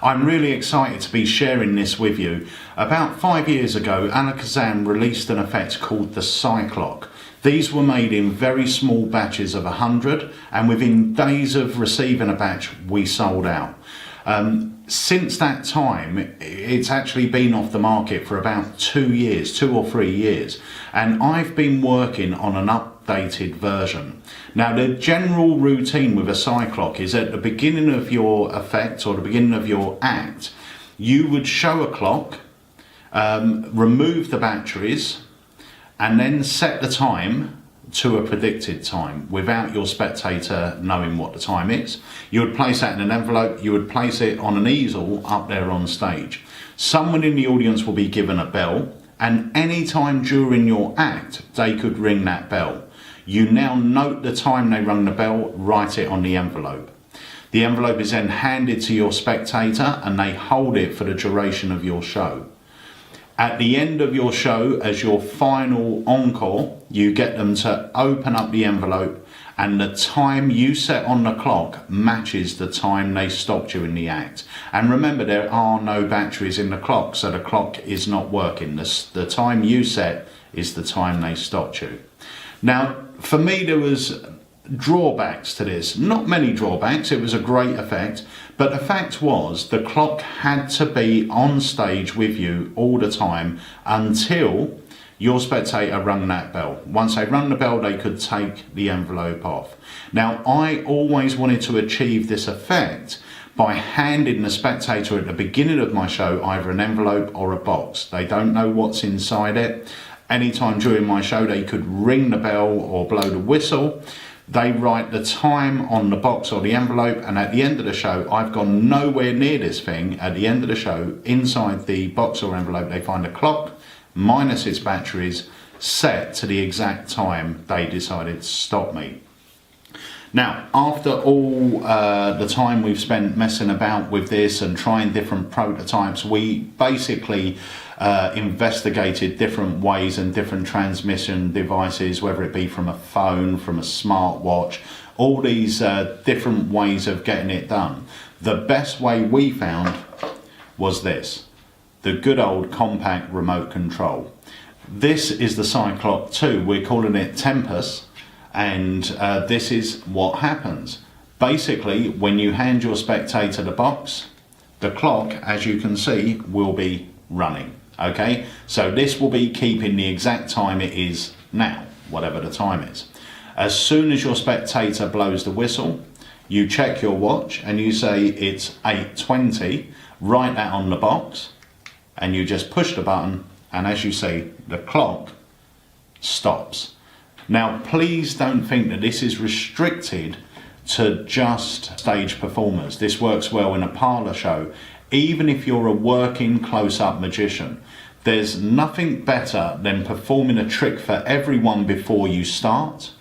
I'm really excited to be sharing this with you. About 5 years ago, Alakazam released an effect called the Psyclock. These were made in very small batches of 100, and within days of receiving a batch, we sold out. Since that time, it's actually been off the market for about 2 or 3 years, and I've been working on an updated version. Now, the general routine with a Psyclock is at the beginning of your effect or the beginning of your act, you would show a clock, remove the batteries, and then set the time to a predicted time without your spectator knowing what the time is. You would place that in an envelope, you would place it on an easel up there on stage. Someone in the audience will be given a bell, and any time during your act, they could ring that bell. You now note the time they rung the bell, write it on the envelope. The envelope is then handed to your spectator and they hold it for the duration of your show. At the end of your show, as your final encore, you get them to open up the envelope, and the time you set on the clock matches the time they stopped you in the act. And remember, there are no batteries in the clock, so the clock is not working. The time you set is the time they stopped you. Now, for me, there was drawbacks to this. Not many drawbacks, it was a great effect, but the fact was the clock had to be on stage with you all the time until your spectator rung that bell. Once they rung the bell, they could take the envelope off. Now, I always wanted to achieve this effect by handing the spectator at the beginning of my show either an envelope or a box. They don't know what's inside it. Anytime during my show, they could ring the bell or blow the whistle. They write the time on the box or the envelope, and at the end of the show, I've gone nowhere near this thing. At the end of the show, inside the box or envelope, they find a clock minus its batteries set to the exact time they decided to stop me. Now, after all the time we've spent messing about with this and trying different prototypes, we basically investigated different ways and different transmission devices, whether it be from a phone, from a smartwatch, all these different ways of getting it done. The best way we found was this, the good old compact remote control. This is the Psyclock 2, we're calling it Tempus, and this is what happens. Basically, when you hand your spectator the box, the clock, as you can see, will be running. Okay, so this will be keeping the exact time it is now, whatever the time is. As soon as your spectator blows the whistle, you check your watch and you say it's 8:20, write that on the box, and you just push the button, and as you see, the clock stops. Now, please don't think that this is restricted to just stage performers. This works well in a parlour show. Even if you're a working close-up magician, there's nothing better than performing a trick for everyone before you start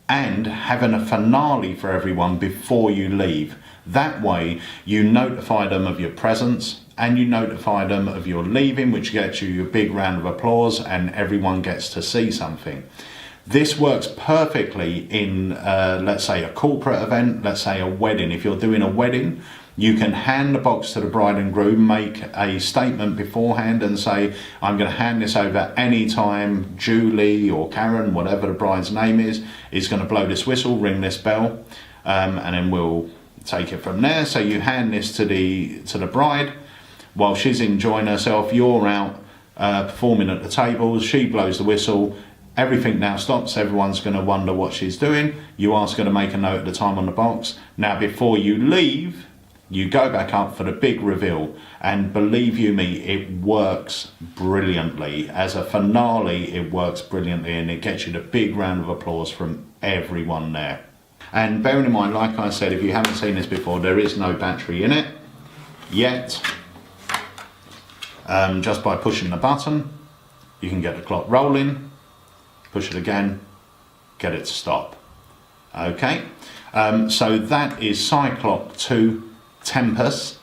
and having a finale for everyone before you leave. That way, you notify them of your presence and you notify them of your leaving, which gets you your big round of applause and everyone gets to see something. This works perfectly in, let's say, a corporate event, let's say a wedding. If you're doing a wedding, you can hand the box to the bride and groom, make a statement beforehand and say, I'm going to hand this over anytime Julie or Karen, whatever the bride's name is going to blow this whistle, ring this bell, and then we'll take it from there. So you hand this to the bride while she's enjoying herself. You're out performing at the tables, she blows the whistle. Everything now stops, everyone's going to wonder what she's doing. You ask her to make a note of the time on the box. Now, before you leave, you go back up for the big reveal, and believe you me, it works brilliantly. As a finale, it works brilliantly, and it gets you the big round of applause from everyone there. And bearing in mind, like I said, if you haven't seen this before, there is no battery in it yet. Just by pushing the button, you can get the clock rolling. Push it again, get it to stop. Okay, so that is Psyclock 2 Tempus.